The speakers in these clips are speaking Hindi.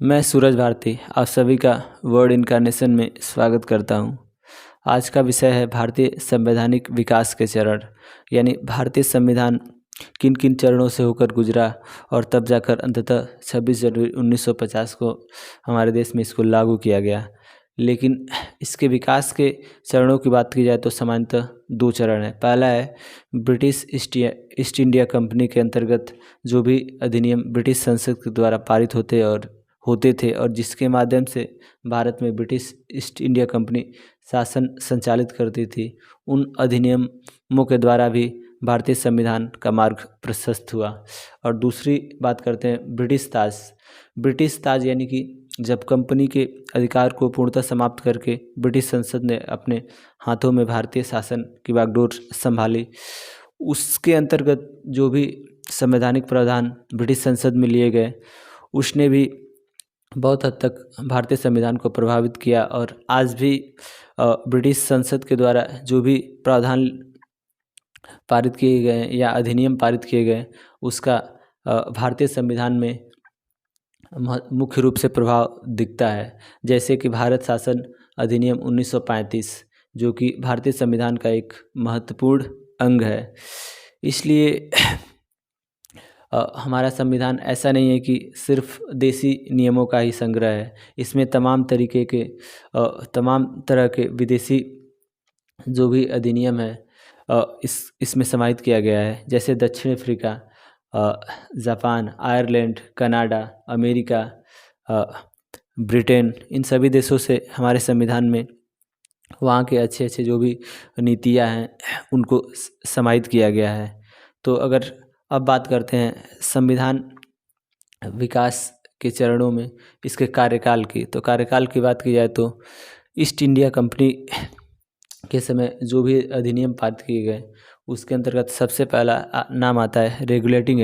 मैं सूरज भारती आप सभी का वर्ड इनकारनेशन में स्वागत करता हूं। आज का विषय है भारतीय संवैधानिक विकास के चरण, यानी भारतीय संविधान किन किन चरणों से होकर गुजरा और तब जाकर अंततः 26 जनवरी 1950 को हमारे देश में इसको लागू किया गया। लेकिन इसके विकास के चरणों की बात की जाए तो सामान्यतः दो चरण है। पहला है ब्रिटिश ईस्ट इंडिया कंपनी के अंतर्गत जो भी अधिनियम ब्रिटिश संसद के द्वारा पारित होते थे और जिसके माध्यम से भारत में ब्रिटिश ईस्ट इंडिया कंपनी शासन संचालित करती थी, उन अधिनियमों के द्वारा भी भारतीय संविधान का मार्ग प्रशस्त हुआ। और दूसरी बात करते हैं ब्रिटिश ताज यानी कि जब कंपनी के अधिकार को पूर्णतः समाप्त करके ब्रिटिश संसद ने अपने हाथों में भारतीय शासन की बागडोर संभाली, उसके अंतर्गत जो भी संवैधानिक प्रावधान ब्रिटिश संसद में लिए गए उसने भी बहुत हद तक भारतीय संविधान को प्रभावित किया। और आज भी ब्रिटिश संसद के द्वारा जो भी प्रावधान पारित किए गए या अधिनियम पारित किए गए उसका भारतीय संविधान में मुख्य रूप से प्रभाव दिखता है। जैसे कि भारत शासन अधिनियम 1935 जो कि भारतीय संविधान का एक महत्वपूर्ण अंग है। इसलिए हमारा संविधान ऐसा नहीं है कि सिर्फ देसी नियमों का ही संग्रह है, इसमें तमाम तरह के विदेशी जो भी अधिनियम है इसमें समाहित किया गया है। जैसे दक्षिण Africa, Japan, Ireland, Canada, America, Britain, इन सभी देशों से हमारे संविधान में वहाँ के अच्छे अच्छे जो भी नीतियाँ हैं उनको समाहित किया गया है। तो अगर अब बात करते हैं संविधान विकास के चरणों में इसके कार्यकाल की, तो कार्यकाल की बात की जाए तो ईस्ट इंडिया कंपनी के समय जो भी अधिनियम पारित किए गए उसके अंतर्गत सबसे पहला नाम आता है रेगुलेटिंग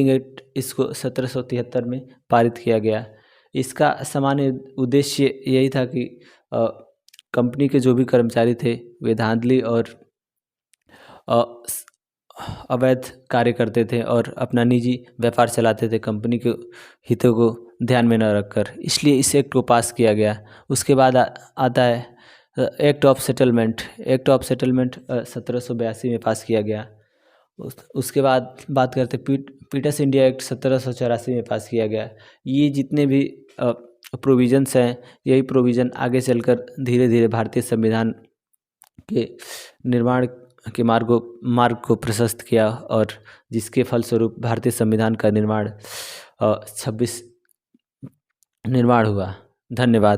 एक्ट। इसको 1773 में पारित किया गया। इसका सामान्य उद्देश्य यही था कि कंपनी के जो भी कर्मचारी थे वे धांधली और अवैध कार्य करते थे और अपना निजी व्यापार चलाते थे कंपनी के हितों को ध्यान में न रखकर, इसलिए इस एक्ट को पास किया गया। उसके बाद आता है एक्ट ऑफ सेटलमेंट 1782 में पास किया गया। उसके बाद बात करते पीटर्स इंडिया एक्ट 1784 में पास किया गया। ये जितने भी प्रोविजंस हैं, यही प्रोविज़न आगे चलकर धीरे धीरे भारतीय संविधान के निर्माण के मार्ग को प्रशस्त किया और जिसके फलस्वरूप भारतीय संविधान का निर्माण हुआ। धन्यवाद।